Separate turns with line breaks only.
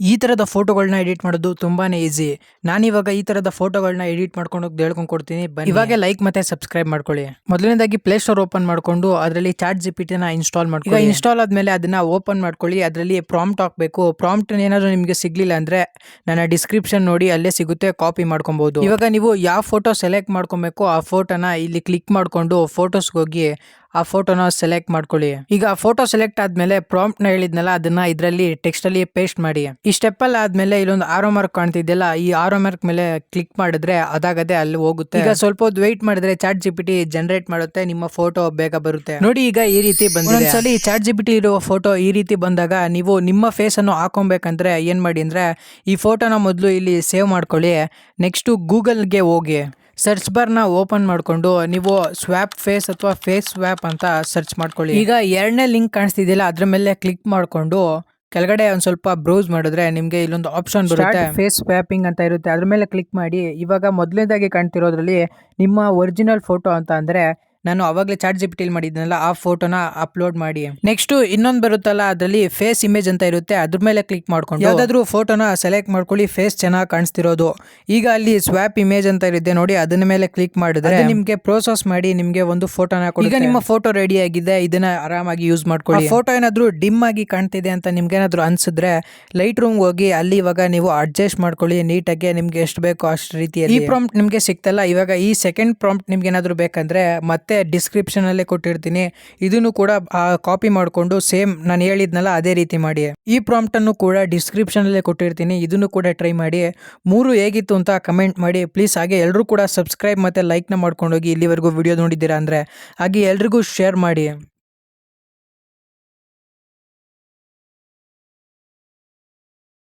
ಈ ತರದ ಫೋಟೋಗಳನ್ನ ಎಡಿಟ್ ಮಾಡೋದು ತುಂಬಾನೇ ಈಸಿ. ನಾನಿವಾಗ ಈ ತರದ ಫೋಟೋಗಳನ್ನ ಎಡಿಟ್ ಮಾಡ್ಕೊಂಡು ಹೋಗಿ ಹೇಳ್ಕೊಂಡ್ ಕೊಡ್ತೀನಿ. ಇವಾಗ ಲೈಕ್ ಮತ್ತೆ ಸಬ್ಸ್ಕ್ರೈಬ್ ಮಾಡ್ಕೊಳ್ಳಿ. ಮೊದಲನೇದಾಗಿ ಪ್ಲೇ ಸ್ಟೋರ್ ಓಪನ್ ಮಾಡ್ಕೊಂಡು ಅದರಲ್ಲಿ ಚಾಟ್ ಜಿಪಿಟಿ ನ ಇನ್ಸ್ಟಾಲ್ ಮಾಡ್ಕೊಳ್ಳಿ. ಈಗ ಇನ್ಸ್ಟಾಲ್ ಆದ್ಮೇಲೆ ಅದನ್ನ ಓಪನ್ ಮಾಡ್ಕೊಳ್ಳಿ. ಅದರಲ್ಲಿ ಪ್ರಾಂಪ್ಟ್ ಹಾಕ್ಬೇಕು. ಪ್ರಾಂಪ್ಟ್ ಏನಾದ್ರು ನಿಮಗೆ ಸಿಗ್ಲಿಲ್ಲ ಅಂದ್ರೆ ನನ್ನ ಡಿಸ್ಕ್ರಿಪ್ಷನ್ ನೋಡಿ, ಅಲ್ಲೇ ಸಿಗುತ್ತೆ, ಕಾಪಿ ಮಾಡ್ಕೊಬಹುದು. ಇವಾಗ ನೀವು ಯಾವ ಫೋಟೋ ಸೆಲೆಕ್ಟ್ ಮಾಡ್ಕೊಬೇಕು ಆ ಫೋಟೋನ ಇಲ್ಲಿ ಕ್ಲಿಕ್ ಮಾಡ್ಕೊಂಡು ಫೋಟೋಸ್ಗೆ ಹೋಗಿ ಆ ಫೋಟೋನ ಸೆಲೆಕ್ಟ್ ಮಾಡ್ಕೊಳ್ಳಿ. ಈಗ ಫೋಟೋ ಸೆಲೆಕ್ಟ್ ಆದ್ಮೇಲೆ ಪ್ರಾಂಪ್ಟ್ ನ ಹೇಳಿದ್ನಲ್ಲ ಅದನ್ನ ಇದರಲ್ಲಿ ಟೆಕ್ಸ್ಟ್ ಅಲ್ಲಿ ಪೇಸ್ಟ್ ಮಾಡಿ. ಈ ಸ್ಟೆಪ್ ಅಲ್ಲಿ ಆದ್ಮೇಲೆ ಇಲ್ಲೊಂದು ಆರೋ ಮಾರ್ಕ್ ಕಾಣ್ತಿದ್ಯಲ್ಲ, ಈ ಆರೋ ಮಾರ್ಕ್ ಮೇಲೆ ಕ್ಲಿಕ್ ಮಾಡಿದ್ರೆ ಅದಾಗದೆ ಅಲ್ಲಿ ಹೋಗುತ್ತೆ. ಈಗ ಸ್ವಲ್ಪ ಹೊತ್ತು ವೆಯ್ಟ್ ಮಾಡಿದ್ರೆ ಚಾಟ್ ಜಿಪಿಟಿ ಜನರೇಟ್ ಮಾಡುತ್ತೆ, ನಿಮ್ಮ ಫೋಟೋ ಬೇಗ ಬರುತ್ತೆ. ನೋಡಿ ಈಗ ಈ ರೀತಿ ಬಂದಿದೆ. ಒಂದ್ಸಲಿ ಚಾಟ್ ಜಿಪಿಟಿ ಇರುವ ಫೋಟೋ ಈ ರೀತಿ ಬಂದಾಗ ನೀವು ನಿಮ್ಮ ಫೇಸ್ ಅನ್ನು ಹಾಕೊಬೇಕಂದ್ರೆ ಏನ್ ಮಾಡಿ ಅಂದ್ರೆ ಈ ಫೋಟೋನ ಮೊದಲು ಇಲ್ಲಿ ಸೇವ್ ಮಾಡ್ಕೊಳ್ಳಿ. ನೆಕ್ಸ್ಟ್ ಗೂಗಲ್ಗೆ ಹೋಗಿ ಸರ್ಚ್ ಬಾರ್ ನ ಓಪನ್ ಮಾಡ್ಕೊಂಡು ನೀವು ಸ್ವ್ಯಾಪ್ ಫೇಸ್ ಅಥವಾ ಫೇಸ್ ಸ್ವ್ಯಾಪ್ ಅಂತ ಸರ್ಚ್ ಮಾಡ್ಕೊಳ್ಳಿ. ಈಗ ಎರಡನೇ ಲಿಂಕ್ ಕಾಣಿಸ್ತಿದೆಯಲ್ಲ ಅದ್ರ ಮೇಲೆ ಕ್ಲಿಕ್ ಮಾಡ್ಕೊಂಡು ಕೆಳಗಡೆ ಒಂದ್ ಸ್ವಲ್ಪ ಬ್ರೌಸ್ ಮಾಡಿದ್ರೆ ನಿಮ್ಗೆ ಇಲ್ಲೊಂದು ಆಪ್ಷನ್ ಬರುತ್ತೆ, ಫೇಸ್ ಸ್ವ್ಯಾಪಿಂಗ್ ಅಂತ ಇರುತ್ತೆ. ಅದ್ರ ಮೇಲೆ ಕ್ಲಿಕ್ ಮಾಡಿ. ಇವಾಗ ಮೊದಲನೇದಾಗಿ ಕಾಣ್ತಿರೋದ್ರಲ್ಲಿ ನಿಮ್ಮ ಒರಿಜಿನಲ್ ಫೋಟೋ ಅಂತ ಅಂದ್ರೆ ನಾನು ಅವಾಗಲೇ ಚಾಟ್ ಜಿಪಿಟಿ ಮಾಡಿದ್ನಲ್ಲ ಆ ಫೋಟೋನ ಅಪ್ಲೋಡ್ ಮಾಡಿ. ನೆಕ್ಸ್ಟ್ ಇನ್ನೊಂದು ಬರುತ್ತಲ್ಲ ಅದರಲ್ಲಿ ಫೇಸ್ ಇಮೇಜ್ ಅಂತ ಇರುತ್ತೆ, ಅದ್ರ ಮೇಲೆ ಕ್ಲಿಕ್ ಮಾಡ್ಕೊಂಡು ಯಾವ್ದಾದ್ರು ಫೋಟೋನ ಸೆಲೆಕ್ಟ್ ಮಾಡ್ಕೊಳ್ಳಿ, ಫೇಸ್ ಚೆನ್ನಾಗಿ ಕಾಣಿಸ್ತಿರೋದು. ಈಗ ಅಲ್ಲಿ ಸ್ವ್ಯಾಪ್ ಇಮೇಜ್ ಅಂತ ಇರುತ್ತೆ ನೋಡಿ, ಅದನ್ನ ಮೇಲೆ ಕ್ಲಿಕ್ ಮಾಡಿದ್ರೆ ನಿಮ್ಗೆ ಪ್ರೋಸೆಸ್ ಮಾಡಿ ನಿಮ್ಗೆ ಒಂದು ಫೋಟೋನ ಕೊಡುತ್ತೆ. ಈಗ ನಿಮ್ಮ ಫೋಟೋ ರೆಡಿ ಆಗಿದೆ, ಇದನ್ನ ಆರಾಮಾಗಿ ಯೂಸ್ ಮಾಡ್ಕೊಳ್ಳಿ. ಫೋಟೋ ಏನಾದ್ರು ಡಿಮ್ ಆಗಿ ಕಾಣ್ತಿದೆ ಅಂತ ನಿಮ್ಗೆ ಏನಾದ್ರು ಅನ್ಸಿದ್ರೆ ಲೈಟ್ ರೂಮ್ ಹೋಗಿ ಅಲ್ಲಿ ಇವಾಗ ನೀವು ಅಡ್ಜಸ್ಟ್ ಮಾಡ್ಕೊಳ್ಳಿ ನೀಟಾಗಿ, ನಿಮ್ಗೆ ಎಷ್ಟು ಬೇಕೋ ಅಷ್ಟು ರೀತಿಯಲ್ಲಿ. ಈ ಪ್ರಾಂಪ್ಟ್ ನಿಮ್ಗೆ ಸಿಕ್ತಲ್ಲ, ಇವಾಗ ಈ ಸೆಕೆಂಡ್ ಪ್ರಾಂಪ್ಟ್ ನಿಮ್ಗೆ ಏನಾದ್ರು ಬೇಕಂದ್ರೆ ಮತ್ತೆ ಡಿಸ್ಕ್ರಿಪ್ಷನ್ ಅಲ್ಲೇ ಕೊಟ್ಟಿರ್ತೀನಿ, ಇದನ್ನು ಕೂಡ ಕಾಪಿ ಮಾಡ್ಕೊಂಡು ಸೇಮ್ ನಾನು ಹೇಳಿದ್ನಲ್ಲ ಅದೇ ರೀತಿ ಮಾಡಿ. ಈ ಪ್ರಾಂಪ್ಟ್ ಅನ್ನು ಕೂಡ ಡಿಸ್ಕ್ರಿಪ್ಷನ್ ಅಲ್ಲೇ ಕೊಟ್ಟಿರ್ತೀನಿ, ಇದನ್ನು ಕೂಡ ಟ್ರೈ ಮಾಡಿ. 3 ಹೇಗಿತ್ತು ಅಂತ ಕಮೆಂಟ್ ಮಾಡಿ ಪ್ಲೀಸ್. ಹಾಗೆ ಎಲ್ಲರೂ ಕೂಡ ಸಬ್ಸ್ಕ್ರೈಬ್ ಮತ್ತೆ ಲೈಕ್ ನ ಮಾಡ್ಕೊಂಡು ಹೋಗಿ, ಇಲ್ಲಿವರೆಗೂ ವಿಡಿಯೋ ನೋಡಿದ್ದೀರಾ ಅಂದ್ರೆ ಹಾಗೆ ಎಲ್ರಿಗೂ ಶೇರ್ ಮಾಡಿ.